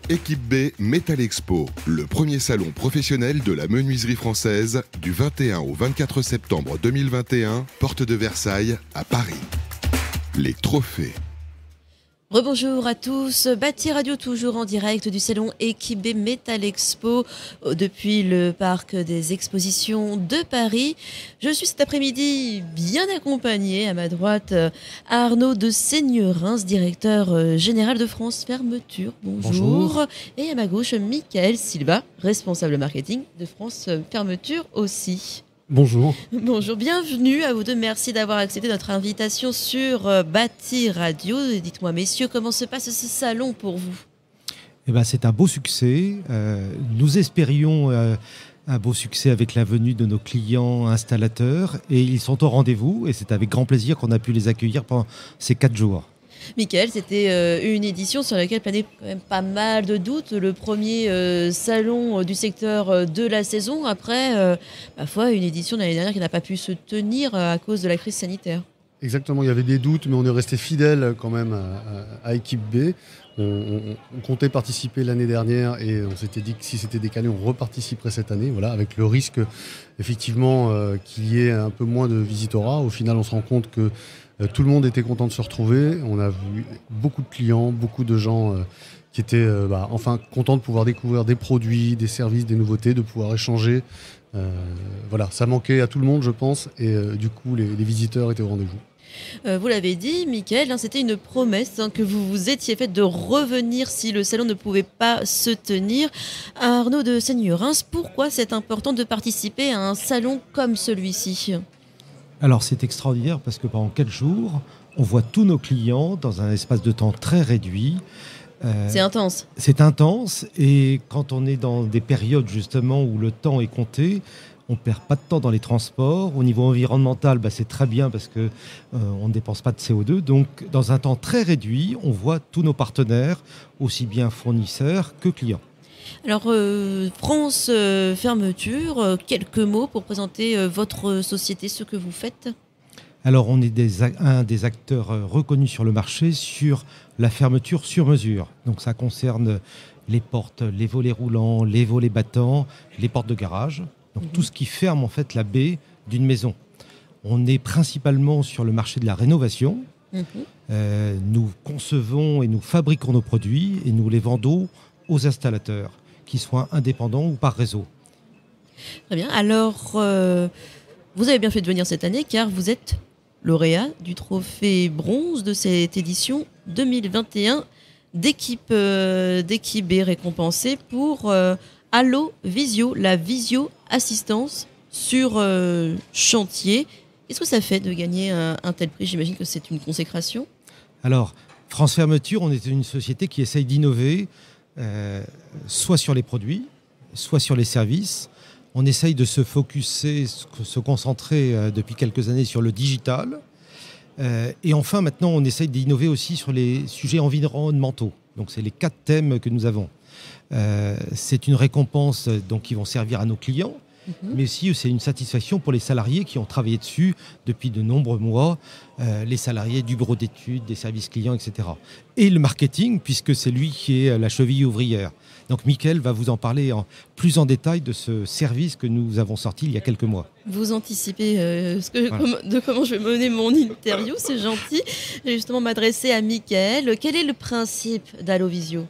Équipe B Metal Expo, le premier salon professionnel de la menuiserie française du 21 au 24 septembre 2021, porte de Versailles à Paris. Les trophées. Rebonjour à tous, Bâti Radio toujours en direct du salon Équipe B Metal Expo depuis le parc des expositions de Paris. Je suis cet après-midi bien accompagnée, à ma droite Arnaud de Seignerins, directeur général de France Fermeture. Bonjour. Et à ma gauche Michael Silva, responsable marketing de France Fermeture aussi. Bonjour. Bonjour, bienvenue à vous deux. Merci d'avoir accepté notre invitation sur Bâti Radio. Dites-moi, messieurs, comment se passe ce salon pour vous ? C'est un beau succès. Nous espérions un beau succès avec la venue de nos clients installateurs et ils sont au rendez-vous et c'est avec grand plaisir qu'on a pu les accueillir pendant ces 4 jours. Michael, c'était une édition sur laquelle planait quand même pas mal de doutes. Le premier salon du secteur de la saison, après, parfois, une édition de l'année dernière qui n'a pas pu se tenir à cause de la crise sanitaire. Exactement, il y avait des doutes, mais on est resté fidèle quand même à Équipe B. On comptait participer l'année dernière et on s'était dit que si c'était décalé, on reparticiperait cette année, voilà, avec le risque effectivement qu'il y ait un peu moins de visitorat. Au final, on se rend compte que tout le monde était content de se retrouver. On a vu beaucoup de clients, beaucoup de gens qui étaient enfin contents de pouvoir découvrir des produits, des services, des nouveautés, de pouvoir échanger. Voilà, ça manquait à tout le monde, je pense, et du coup, les visiteurs étaient au rendez-vous. Vous l'avez dit, Michael, c'était une promesse que vous vous étiez faite de revenir si le salon ne pouvait pas se tenir. Arnaud de Seignerins, pourquoi c'est important de participer à un salon comme celui-ci ? Alors c'est extraordinaire parce que pendant 4 jours, on voit tous nos clients dans un espace de temps très réduit. C'est intense. C'est intense et quand on est dans des périodes justement où le temps est compté, on ne perd pas de temps dans les transports. Au niveau environnemental, c'est très bien parce qu'on ne dépense pas de CO2. Donc dans un temps très réduit, on voit tous nos partenaires, aussi bien fournisseurs que clients. Alors, France Fermeture, quelques mots pour présenter votre société, ce que vous faites ? Alors, on est un des acteurs reconnus sur le marché sur la fermeture sur mesure. Donc, ça concerne les portes, les volets roulants, les volets battants, les portes de garage. Donc, tout ce qui ferme en fait la baie d'une maison. On est principalement sur le marché de la rénovation. Nous concevons et nous fabriquons nos produits et nous les vendons aux installateurs, qu'ils soient indépendants ou par réseau. Très bien. Alors, vous avez bien fait de venir cette année car vous êtes lauréat du trophée bronze de cette édition 2021 d'équipe B récompensée pour Allo Visio, la visio-assistance sur chantier. Qu'est-ce que ça fait de gagner un tel prix ? J'imagine que c'est une consécration. Alors, France Fermeture, on est une société qui essaye d'innover soit sur les produits, soit sur les services. On essaye de se focuser, se concentrer depuis quelques années sur le digital. Et enfin, maintenant, on essaye d'innover aussi sur les sujets environnementaux. Donc, c'est les 4 thèmes que nous avons. C'est une récompense donc, qui vont servir à nos clients, mais aussi c'est une satisfaction pour les salariés qui ont travaillé dessus depuis de nombreux mois, les salariés du bureau d'études, des services clients, etc. Et le marketing, puisque c'est lui qui est la cheville ouvrière. Donc Michael va vous en parler plus en détail de ce service que nous avons sorti il y a quelques mois. Vous anticipez de comment je vais mener mon interview, c'est gentil. Je vais justement m'adresser à Michael. Quel est le principe d'Allovisio ?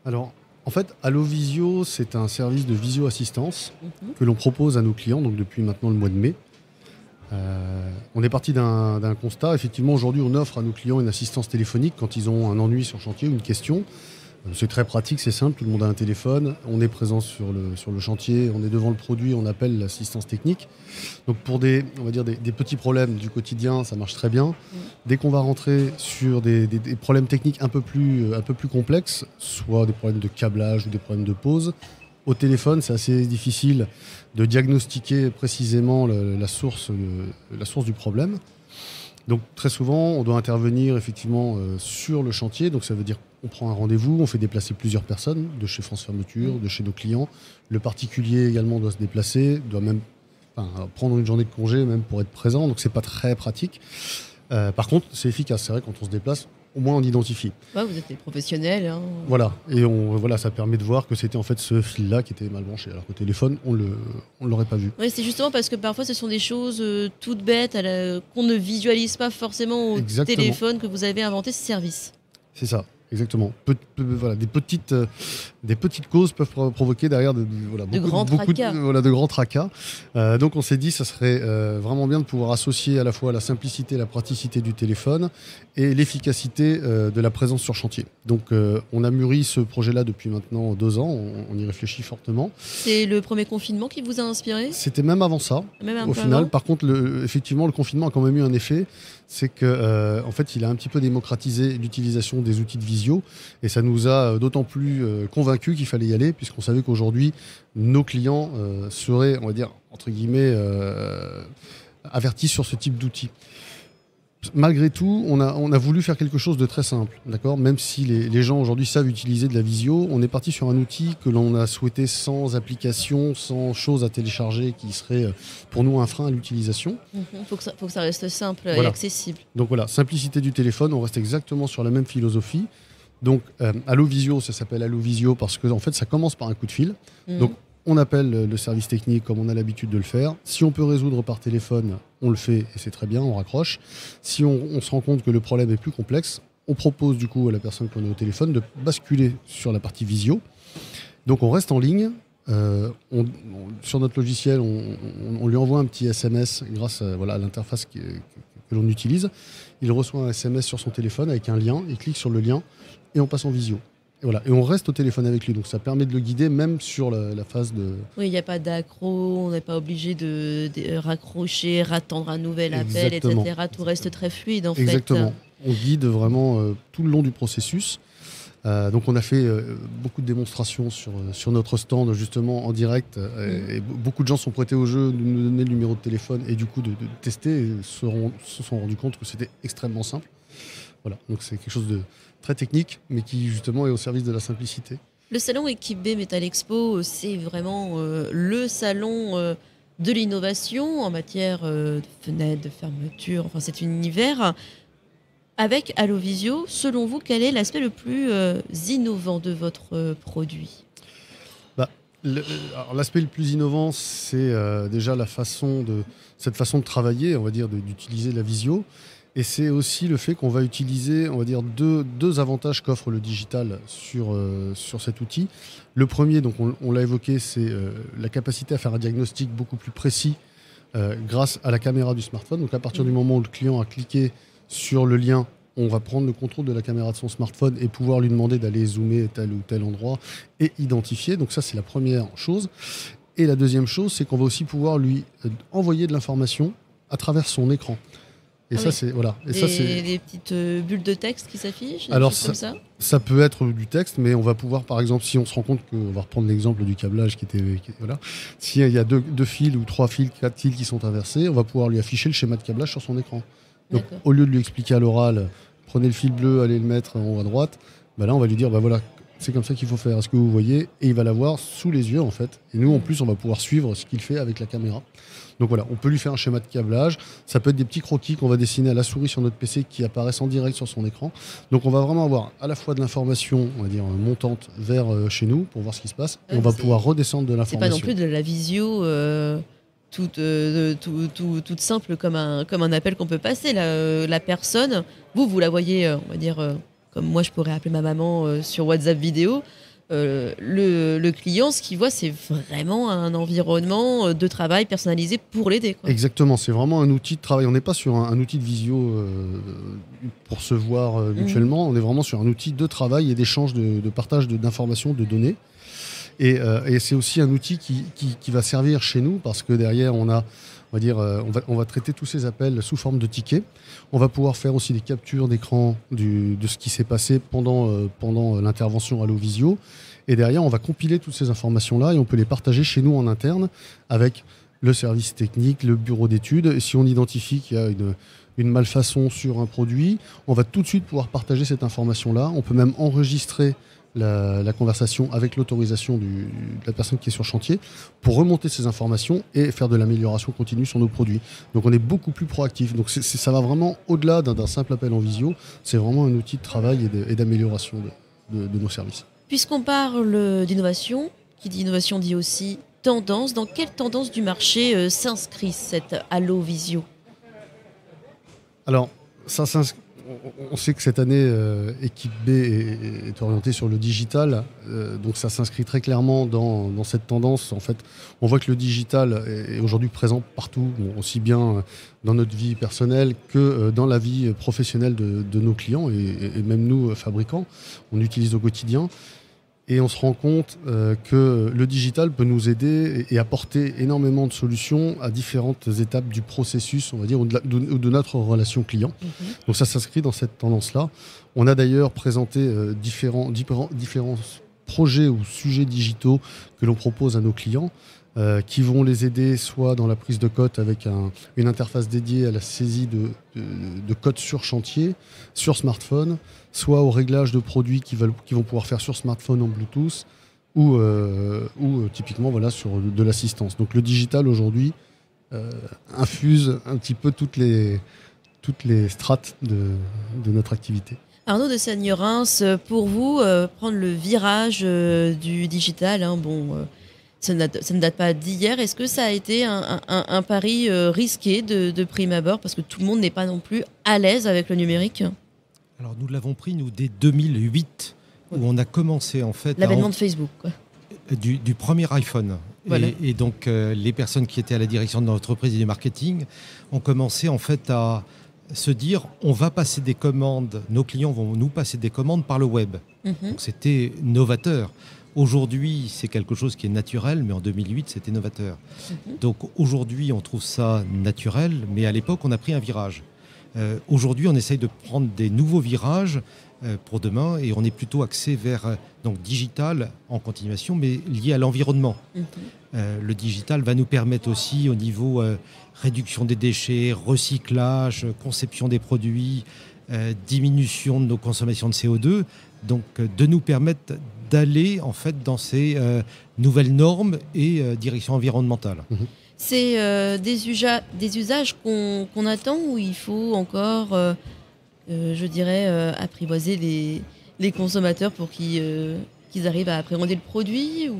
Alors, en fait, Allo Visio, c'est un service de visio-assistance que l'on propose à nos clients donc depuis maintenant le mois de mai. On est parti d'un constat. Effectivement, aujourd'hui, on offre à nos clients une assistance téléphonique quand ils ont un ennui sur chantier ou une question. C'est très pratique, c'est simple, tout le monde a un téléphone, on est présent sur le chantier, on est devant le produit, on appelle l'assistance technique. Donc pour des petits problèmes du quotidien, ça marche très bien. Dès qu'on va rentrer sur des problèmes techniques un peu plus complexes, soit des problèmes de câblage ou des problèmes de pause, au téléphone, c'est assez difficile de diagnostiquer précisément la source du problème. Donc très souvent, on doit intervenir effectivement sur le chantier. Donc ça veut dire qu'on prend un rendez-vous, on fait déplacer plusieurs personnes de chez France Fermeture, de chez nos clients. Le particulier également doit se déplacer, doit même prendre une journée de congé même pour être présent. Donc c'est pas très pratique. Par contre, c'est efficace. C'est vrai, quand on se déplace, au moins on identifie. Ouais, vous êtes des professionnels. Hein. Voilà, et voilà, ça permet de voir que c'était en fait ce fil-là qui était mal branché, alors qu'au téléphone, on l'aurait pas vu. Oui, c'est justement parce que parfois ce sont des choses toutes bêtes qu'on ne visualise pas forcément au Exactement. téléphone que vous avez inventé ce service. C'est ça, exactement. Voilà, des petites causes peuvent provoquer derrière de grands tracas. De grands tracas. Donc on s'est dit, ça serait vraiment bien de pouvoir associer à la fois la simplicité, la praticité du téléphone et l'efficacité de la présence sur chantier. Donc on a mûri ce projet-là depuis maintenant 2 ans, on y réfléchit fortement. C'est le premier confinement qui vous a inspiré? C'était même avant ça, même un au peu final. avant. Par contre, effectivement, le confinement a quand même eu un effet, c'est que en fait, il a un petit peu démocratisé l'utilisation des outils de visio, et ça nous a d'autant plus convaincus qu'il fallait y aller, puisqu'on savait qu'aujourd'hui, nos clients seraient, on va dire, entre guillemets, avertis sur ce type d'outils. Malgré tout, on a voulu faire quelque chose de très simple, d'accord ? Même si les gens aujourd'hui savent utiliser de la visio, on est parti sur un outil que l'on a souhaité sans application, sans choses à télécharger qui serait pour nous un frein à l'utilisation. Faut que ça reste simple et Voilà. accessible. Donc voilà, simplicité du téléphone, on reste exactement sur la même philosophie. Donc Allo Visio, ça s'appelle Allo Visio parce que en fait ça commence par un coup de fil. Donc on appelle le service technique comme on a l'habitude de le faire. Si on peut résoudre par téléphone, on le fait et c'est très bien, on raccroche. Si on se rend compte que le problème est plus complexe, on propose du coup à la personne qu'on a au téléphone de basculer sur la partie visio. Donc on reste en ligne. Sur notre logiciel, on lui envoie un petit SMS grâce à l'interface que l'on utilise. Il reçoit un SMS sur son téléphone avec un lien, il clique sur le lien et on passe en visio. Et, voilà. Et on reste au téléphone avec lui, donc ça permet de le guider même sur la phase de... Oui, il n'y a pas d'accro, on n'est pas obligé de raccrocher, attendre un nouvel appel, Exactement. etc. Tout reste très fluide en Exactement. fait. On guide vraiment tout le long du processus. Donc on a fait beaucoup de démonstrations sur notre stand justement en direct et beaucoup de gens sont prêtés au jeu de nous donner le numéro de téléphone et du coup de tester et se sont rendus compte que c'était extrêmement simple. Voilà, donc c'est quelque chose de très technique mais qui justement est au service de la simplicité. Le salon Equip-B Metal Expo, c'est vraiment le salon de l'innovation en matière de fenêtres, de fermeture, enfin c'est un univers. Avec Allo Visio, selon vous, quel est l'aspect le plus innovant de votre produit ? L'aspect le plus innovant, c'est déjà cette façon de travailler, on va dire, d'utiliser la visio. Et c'est aussi le fait qu'on va utiliser, on va dire, deux avantages qu'offre le digital sur cet outil. Le premier, donc on l'a évoqué, c'est la capacité à faire un diagnostic beaucoup plus précis grâce à la caméra du smartphone. Donc à partir du moment où le client a cliqué sur le lien, on va prendre le contrôle de la caméra de son smartphone et pouvoir lui demander d'aller zoomer tel ou tel endroit et identifier. Donc ça, c'est la première chose. Et la deuxième chose, c'est qu'on va aussi pouvoir lui envoyer de l'information à travers son écran. Et ça, c'est voilà. Et ça, c'est des petites bulles de texte qui s'affichent. Alors comme ça. Ça peut être du texte, mais on va pouvoir, par exemple, si on se rend compte on va reprendre l'exemple du câblage voilà. S'il y a deux fils ou 3 fils, 4 fils qui sont inversés, on va pouvoir lui afficher le schéma de câblage sur son écran. Donc, au lieu de lui expliquer à l'oral, prenez le fil bleu, allez le mettre en haut à droite, là, on va lui dire, voilà, c'est comme ça qu'il faut faire. Est-ce que vous voyez ? Et il va l'avoir sous les yeux, en fait. Et nous, en plus, on va pouvoir suivre ce qu'il fait avec la caméra. Donc voilà, on peut lui faire un schéma de câblage. Ça peut être des petits croquis qu'on va dessiner à la souris sur notre PC qui apparaissent en direct sur son écran. Donc on va vraiment avoir à la fois de l'information, on va dire, montante vers chez nous pour voir ce qui se passe. Et on va pouvoir redescendre de l'information. C'est pas non plus de la visio toute simple comme un appel qu'on peut passer. La personne, vous la voyez, on va dire, comme moi je pourrais appeler ma maman sur WhatsApp vidéo. Le client, ce qu'il voit, c'est vraiment un environnement de travail personnalisé pour l'aider. Exactement, c'est vraiment un outil de travail. On n'est pas sur un outil de visio pour se voir mutuellement. On est vraiment sur un outil de travail et d'échange, de partage d'informations, de données. Et c'est aussi un outil qui va servir chez nous parce que derrière, on va traiter tous ces appels sous forme de tickets. On va pouvoir faire aussi des captures d'écran de ce qui s'est passé pendant l'intervention Allo Visio. Et derrière, on va compiler toutes ces informations-là et on peut les partager chez nous en interne avec le service technique, le bureau d'études. Et si on identifie qu'il y a une malfaçon sur un produit, on va tout de suite pouvoir partager cette information-là. On peut même enregistrer la conversation avec l'autorisation de la personne qui est sur chantier pour remonter ces informations et faire de l'amélioration continue sur nos produits. Donc on est beaucoup plus proactif. Donc ça va vraiment au-delà d'un simple appel en visio. C'est vraiment un outil de travail et d'amélioration de nos services. Puisqu'on parle d'innovation, qui dit innovation dit aussi tendance. Dans quelle tendance du marché s'inscrit cette Allo Visio ? Alors, on sait que cette année, Équipe B est orientée sur le digital, donc ça s'inscrit très clairement dans cette tendance. En fait, on voit que le digital est aujourd'hui présent partout, aussi bien dans notre vie personnelle que dans la vie professionnelle de nos clients et même nous, fabricants, on utilise au quotidien. Et on se rend compte que le digital peut nous aider et apporter énormément de solutions à différentes étapes du processus, on va dire, ou de notre relation client. Donc ça s'inscrit dans cette tendance-là. On a d'ailleurs présenté différents projets ou sujets digitaux que l'on propose à nos clients, qui vont les aider soit dans la prise de cote avec une interface dédiée à la saisie de cotes sur chantier, sur smartphone, soit au réglage de produits qui vont pouvoir faire sur smartphone en Bluetooth, ou typiquement sur de l'assistance. Donc le digital aujourd'hui infuse un petit peu toutes les strates de notre activité. Arnaud de Sagnerens, pour vous, prendre le virage du digital, ça ne date pas d'hier. Est-ce que ça a été un pari risqué de prime abord, parce que tout le monde n'est pas non plus à l'aise avec le numérique ? Alors nous l'avons pris, nous, dès 2008, où on a commencé en fait... L'avènement de Facebook, quoi. Du premier iPhone. Voilà. Et donc les personnes qui étaient à la direction de l'entreprise et du marketing ont commencé en fait à se dire on va passer des commandes, nos clients vont nous passer des commandes par le web. Donc c'était novateur. Aujourd'hui, c'est quelque chose qui est naturel, mais en 2008, c'était novateur. Donc aujourd'hui, on trouve ça naturel, mais à l'époque, on a pris un virage. Aujourd'hui, on essaye de prendre des nouveaux virages pour demain et on est plutôt axé vers digital en continuation, mais lié à l'environnement. Le digital va nous permettre aussi au niveau réduction des déchets, recyclage, conception des produits, diminution de nos consommations de CO2, donc de nous permettre d'aller en fait dans ces nouvelles normes et direction environnementale. C'est des usages qu'on attend, ou il faut encore, apprivoiser les consommateurs pour qu'ils arrivent à appréhender le produit ou...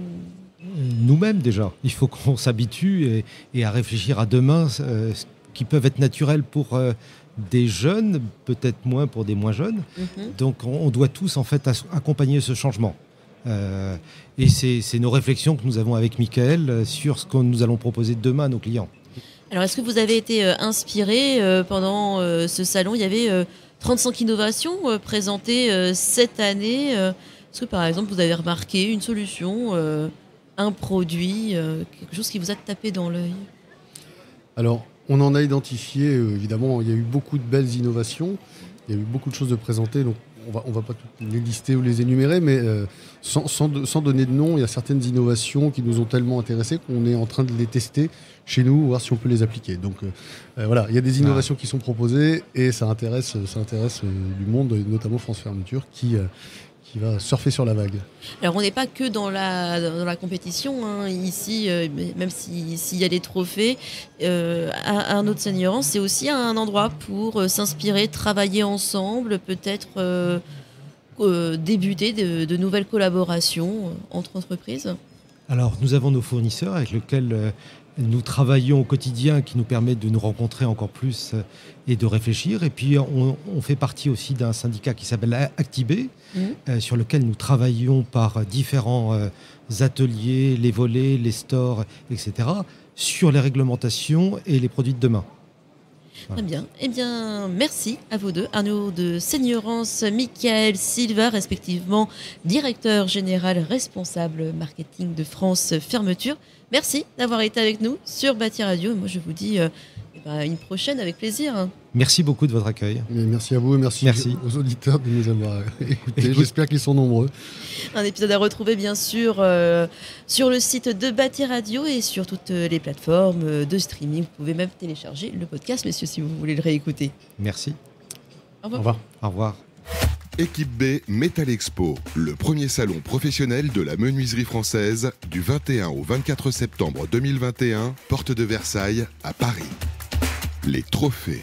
Nous-mêmes déjà, il faut qu'on s'habitue et à réfléchir à demain, qui peuvent être naturels pour des jeunes, peut-être moins pour des moins jeunes. Donc on doit tous en fait accompagner ce changement. Et c'est nos réflexions que nous avons avec Michael sur ce que nous allons proposer demain à nos clients. Alors, est-ce que vous avez été inspiré pendant ce salon ? Il y avait 35 innovations présentées cette année. Est-ce que, par exemple, vous avez remarqué une solution, un produit, quelque chose qui vous a tapé dans l'œil ? Alors, on en a identifié, évidemment, il y a eu beaucoup de belles innovations. Il y a eu beaucoup de choses de présenter, donc on va pas toutes les lister ou les énumérer, mais sans donner de nom, il y a certaines innovations qui nous ont tellement intéressés qu'on est en train de les tester chez nous, voir si on peut les appliquer. Donc voilà, il y a des innovations qui sont proposées et ça intéresse du monde, notamment France Fermeture, qui va surfer sur la vague. Alors on n'est pas que dans la compétition, ici, même s'il y a des trophées, Arnaud de Sagnerens, c'est aussi un endroit pour s'inspirer, travailler ensemble, peut-être débuter de nouvelles collaborations entre entreprises. Alors nous avons nos fournisseurs avec lesquels nous travaillons au quotidien, qui nous permettent de nous rencontrer encore plus et de réfléchir. Et puis on fait partie aussi d'un syndicat qui s'appelle Actibé, sur lequel nous travaillons par différents ateliers, les volets, les stores, etc., sur les réglementations et les produits de demain. Voilà. Très bien. Eh bien, merci à vous deux. Arnaud de Sagnerens, Michael Silva, respectivement directeur général responsable marketing de France Fermeture. Merci d'avoir été avec nous sur Bâti Radio. Et moi, je vous dis une prochaine avec plaisir. Merci beaucoup de votre accueil. Et merci à vous et merci aux auditeurs de nous avoir écoutés. J'espère qu'ils sont nombreux. Un épisode à retrouver bien sûr sur le site de Bâti Radio et sur toutes les plateformes de streaming. Vous pouvez même télécharger le podcast, messieurs, si vous voulez le réécouter. Merci. Au revoir. Au revoir. Équipe B Metal Expo, le premier salon professionnel de la menuiserie française du 21 au 24 septembre 2021, porte de Versailles à Paris. Les trophées.